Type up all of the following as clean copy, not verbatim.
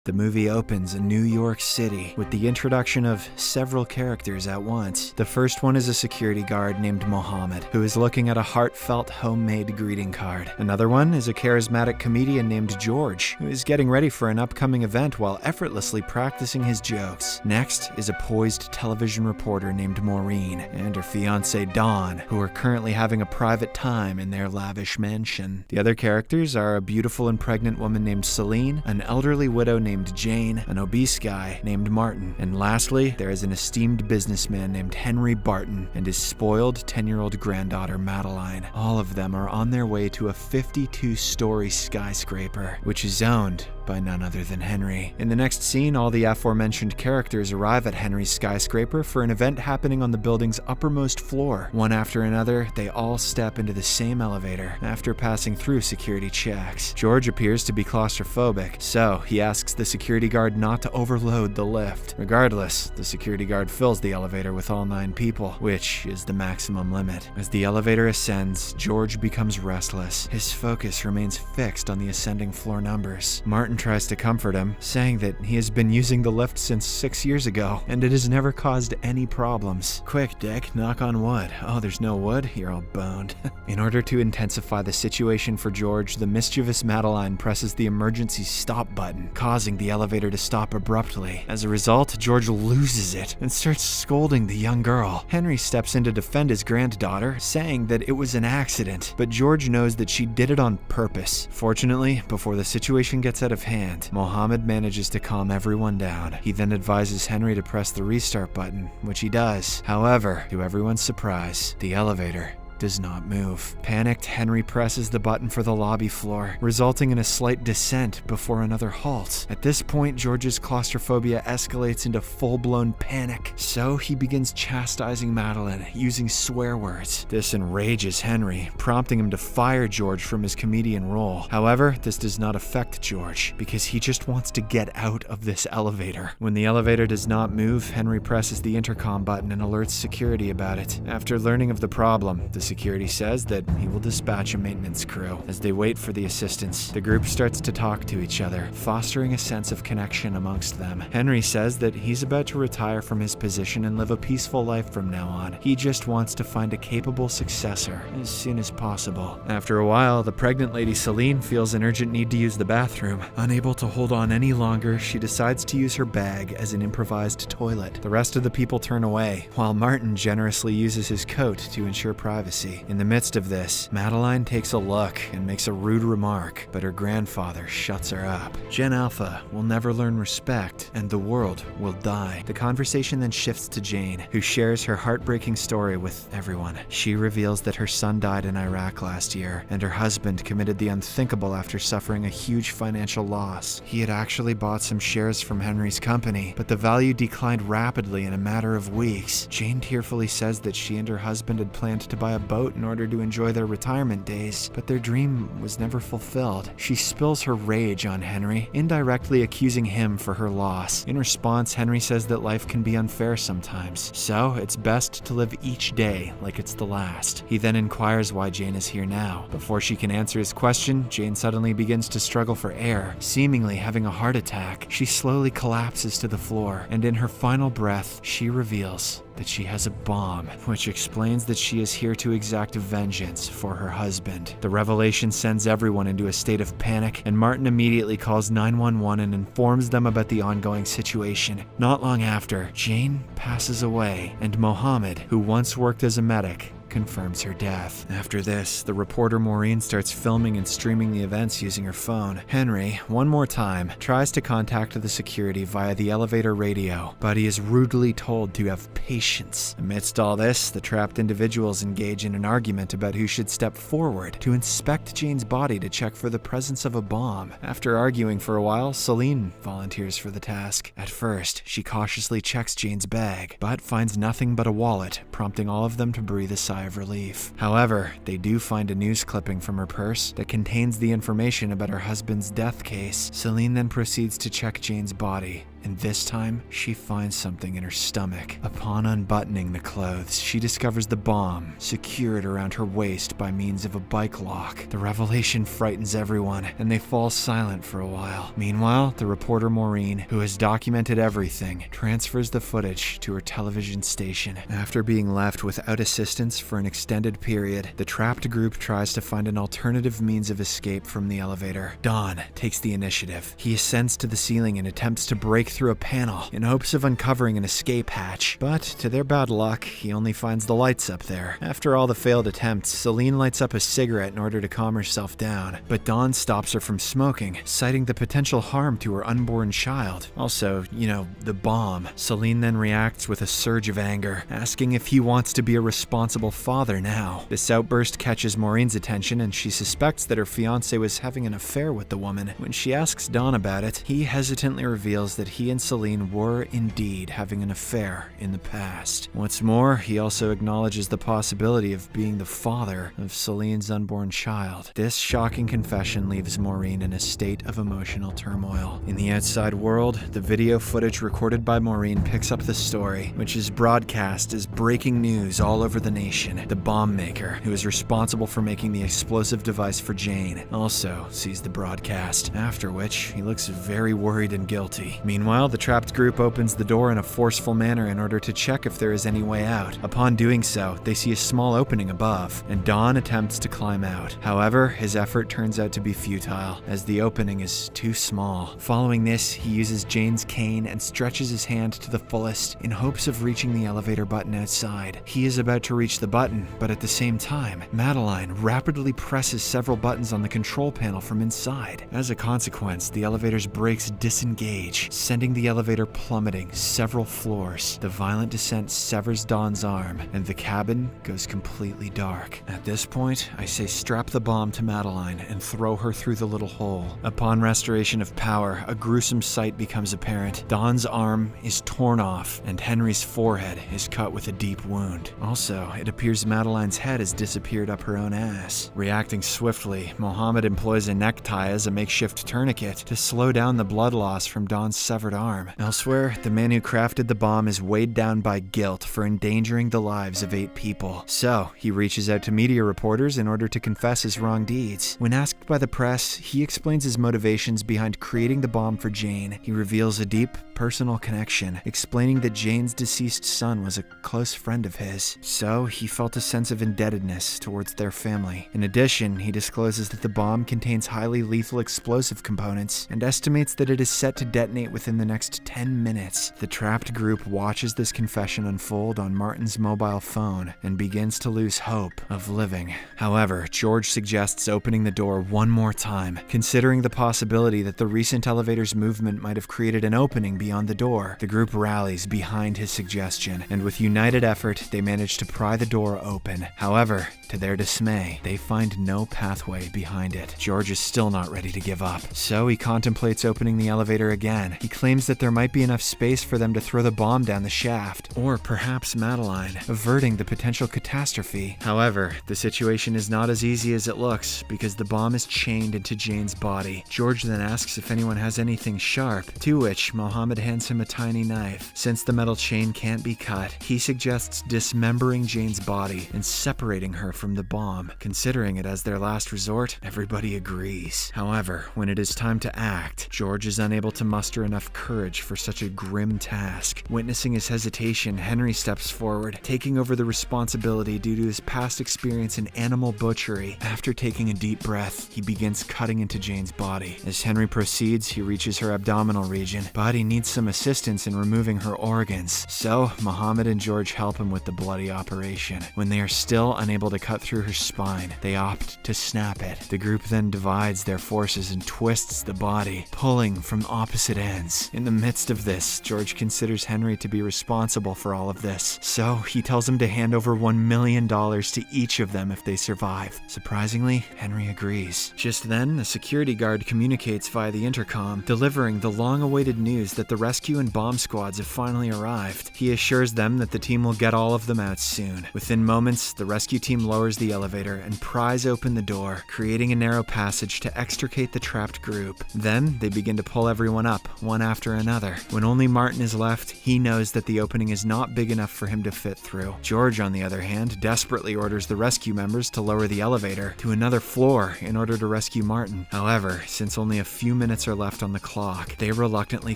The movie opens in New York City with the introduction of several characters at once. The first one is a security guard named Mohammed, who is looking at a heartfelt homemade greeting card. Another one is a charismatic comedian named George, who is getting ready for an upcoming event while effortlessly practicing his jokes. Next is a poised television reporter named Maureen and her fiancé Dawn, who are currently having a private time in their lavish mansion. The other characters are a beautiful and pregnant woman named Celine, an elderly widow named Jane, an obese guy named Martin, and lastly, there is an esteemed businessman named Henry Barton and his spoiled 10-year-old granddaughter Madeline. All of them are on their way to a 52-story skyscraper, which is owned by none other than Henry. In the next scene, all the aforementioned characters arrive at Henry's skyscraper for an event happening on the building's uppermost floor. One after another, they all step into the same elevator after passing through security checks. George appears to be claustrophobic, so he asks the security guard not to overload the lift. Regardless, the security guard fills the elevator with all 9 people, which is the maximum limit. As the elevator ascends, George becomes restless. His focus remains fixed on the ascending floor numbers. Martin tries to comfort him, saying that he has been using the lift since 6 years ago, and it has never caused any problems. Quick, Dick, knock on wood. Oh, there's no wood? You're all boned. In order to intensify the situation for George, the mischievous Madeline presses the emergency stop button, causing the elevator to stop abruptly. As a result, George loses it and starts scolding the young girl. Henry steps in to defend his granddaughter, saying that it was an accident, but George knows that she did it on purpose. Fortunately, before the situation gets out of hand, Mohammed manages to calm everyone down. He then advises Henry to press the restart button, which he does. However, to everyone's surprise, the elevator does not move. Panicked, Henry presses the button for the lobby floor, resulting in a slight descent before another halt. At this point, George's claustrophobia escalates into full-blown panic, so he begins chastising Madeline using swear words. This enrages Henry, prompting him to fire George from his comedian role. However, this does not affect George, because he just wants to get out of this elevator. When the elevator does not move, Henry presses the intercom button and alerts security about it. After learning of the problem, the security says that he will dispatch a maintenance crew. As they wait for the assistance, the group starts to talk to each other, fostering a sense of connection amongst them. Henry says that he's about to retire from his position and live a peaceful life from now on. He just wants to find a capable successor as soon as possible. After a while, the pregnant lady Celine feels an urgent need to use the bathroom. Unable to hold on any longer, she decides to use her bag as an improvised toilet. The rest of the people turn away, while Martin generously uses his coat to ensure privacy. In the midst of this, Madeline takes a look and makes a rude remark, but her grandfather shuts her up. Gen Alpha will never learn respect, and the world will die. The conversation then shifts to Jane, who shares her heartbreaking story with everyone. She reveals that her son died in Iraq last year, and her husband committed the unthinkable after suffering a huge financial loss. He had actually bought some shares from Henry's company, but the value declined rapidly in a matter of weeks. Jane tearfully says that she and her husband had planned to buy a boat in order to enjoy their retirement days, but their dream was never fulfilled. She spills her rage on Henry, indirectly accusing him for her loss. In response, Henry says that life can be unfair sometimes, so it's best to live each day like it's the last. He then inquires why Jane is here now. Before she can answer his question, Jane suddenly begins to struggle for air, seemingly having a heart attack. She slowly collapses to the floor, and in her final breath, she reveals that she has a bomb, which explains that she is here to exact vengeance for her husband. The revelation sends everyone into a state of panic, and Martin immediately calls 911 and informs them about the ongoing situation. Not long after, Jane passes away, and Mohammed, who once worked as a medic, confirms her death. After this, the reporter Maureen starts filming and streaming the events using her phone. Henry, one more time, tries to contact the security via the elevator radio, but he is rudely told to have patience. Amidst all this, the trapped individuals engage in an argument about who should step forward to inspect Jane's body to check for the presence of a bomb. After arguing for a while, Celine volunteers for the task. At first, she cautiously checks Jane's bag, but finds nothing but a wallet, prompting all of them to breathe a sigh of relief. However, they do find a news clipping from her purse that contains the information about her husband's death case. Celine then proceeds to check Jane's body, and this time she finds something in her stomach. Upon unbuttoning the clothes, she discovers the bomb secured around her waist by means of a bike lock. The revelation frightens everyone, and they fall silent for a while. Meanwhile, the reporter Maureen, who has documented everything, transfers the footage to her television station. After being left without assistance for an extended period, the trapped group tries to find an alternative means of escape from the elevator. Don takes the initiative. He ascends to the ceiling and attempts to break through a panel in hopes of uncovering an escape hatch. But to their bad luck, he only finds the lights up there. After all the failed attempts, Celine lights up a cigarette in order to calm herself down, but Don stops her from smoking, citing the potential harm to her unborn child. Also, the bomb. Celine then reacts with a surge of anger, asking if he wants to be a responsible father now. This outburst catches Maureen's attention, and she suspects that her fiancé was having an affair with the woman. When she asks Don about it, he hesitantly reveals that he and Celine were indeed having an affair in the past. What's more, he also acknowledges the possibility of being the father of Celine's unborn child. This shocking confession leaves Maureen in a state of emotional turmoil. In the outside world, the video footage recorded by Maureen picks up the story, which is broadcast as breaking news all over the nation. The bomb maker, who is responsible for making the explosive device for Jane, also sees the broadcast, after which he looks very worried and guilty. Meanwhile, the trapped group opens the door in a forceful manner in order to check if there is any way out. Upon doing so, they see a small opening above, and Don attempts to climb out. However, his effort turns out to be futile, as the opening is too small. Following this, he uses Jane's cane and stretches his hand to the fullest in hopes of reaching the elevator button outside. He is about to reach the button, but at the same time, Madeline rapidly presses several buttons on the control panel from inside. As a consequence, the elevator's brakes disengage, sending the elevator plummeting several floors. The violent descent severs Don's arm, and the cabin goes completely dark. At this point, I say strap the bomb to Madeline and throw her through the little hole. Upon restoration of power, a gruesome sight becomes apparent. Don's arm is torn off, and Henry's forehead is cut with a deep wound. Also, it appears Madeline's head has disappeared up her own ass. Reacting swiftly, Mohammed employs a necktie as a makeshift tourniquet to slow down the blood loss from Don's severed arm. Elsewhere, the man who crafted the bomb is weighed down by guilt for endangering the lives of 8 people. So, he reaches out to media reporters in order to confess his wrong deeds. When asked by the press, he explains his motivations behind creating the bomb for Jane. He reveals a deep, personal connection, explaining that Jane's deceased son was a close friend of his, so he felt a sense of indebtedness towards their family. In addition, he discloses that the bomb contains highly lethal explosive components and estimates that it is set to detonate within the next 10 minutes. The trapped group watches this confession unfold on Martin's mobile phone and begins to lose hope of living. However, George suggests opening the door one more time, considering the possibility that the recent elevator's movement might have created an opening beyond the door. The group rallies behind his suggestion, and with united effort, they manage to pry the door open. However, to their dismay, they find no pathway behind it. George is still not ready to give up, so he contemplates opening the elevator again. He claims that there might be enough space for them to throw the bomb down the shaft, or perhaps Madeline, averting the potential catastrophe. However, the situation is not as easy as it looks, because the bomb is chained into Jane's body. George then asks if anyone has anything sharp, to which Mohammed hands him a tiny knife. Since the metal chain can't be cut, he suggests dismembering Jane's body and separating her from the bomb. Considering it as their last resort, everybody agrees. However, when it is time to act, George is unable to muster enough courage for such a grim task. Witnessing his hesitation, Henry steps forward, taking over the responsibility due to his past experience in animal butchery. After taking a deep breath, he begins cutting into Jane's body. As Henry proceeds, he reaches her abdominal region, but he needs some assistance in removing her organs. So, Mohammed and George help him with the bloody operation. When they are still unable to cut through her spine, they opt to snap it. The group then divides their forces and twists the body, pulling from opposite ends. In the midst of this, George considers Henry to be responsible for all of this, so he tells him to hand over $1 million to each of them if they survive. Surprisingly, Henry agrees. Just then, a security guard communicates via the intercom, delivering the long-awaited news that the rescue and bomb squads have finally arrived. He assures them that the team will get all of them out soon. Within moments, the rescue team lowers the elevator and pries open the door, creating a narrow passage to extricate the trapped group. Then, they begin to pull everyone up, one after another. When only Martin is left, he knows that the opening is not big enough for him to fit through. George, on the other hand, desperately orders the rescue members to lower the elevator to another floor in order to rescue Martin. However, since only a few minutes are left on the clock, they reluctantly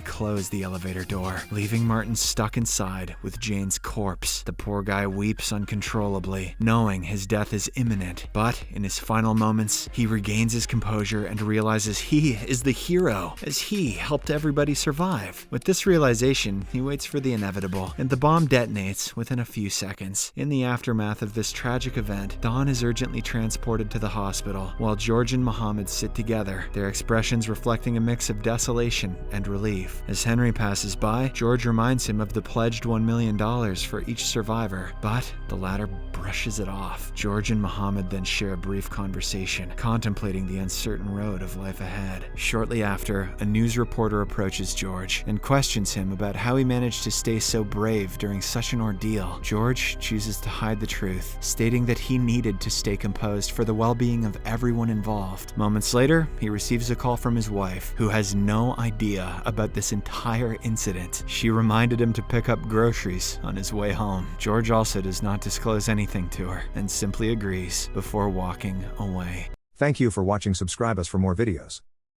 close the elevator door, leaving Martin stuck inside with Jane's corpse. The poor guy weeps uncontrollably, knowing his death is imminent. But in his final moments, he regains his composure and realizes he is the hero, as he helped everybody survive. With this realization, he waits for the inevitable, and the bomb detonates within a few seconds. In the aftermath of this tragic event, Dawn is urgently transported to the hospital, while George and Mohammed sit together, their expressions reflecting a mix of desolation and relief. As Henry passes by, George reminds him of the pledged $1 million for each survivor, but the latter brushes it off. George and Mohammed then share a brief conversation, contemplating the uncertain road of life ahead. Shortly after, a news reporter approaches George and questions him about how he managed to stay so brave during such an ordeal. George chooses to hide the truth, stating that he needed to stay composed for the well-being of everyone involved. Moments later, he receives a call from his wife, who has no idea about this entire incident. She reminded him to pick up groceries on his way home. George also does not disclose anything to her and simply agrees before walking away. Thank you for watching. Subscribe us for more videos.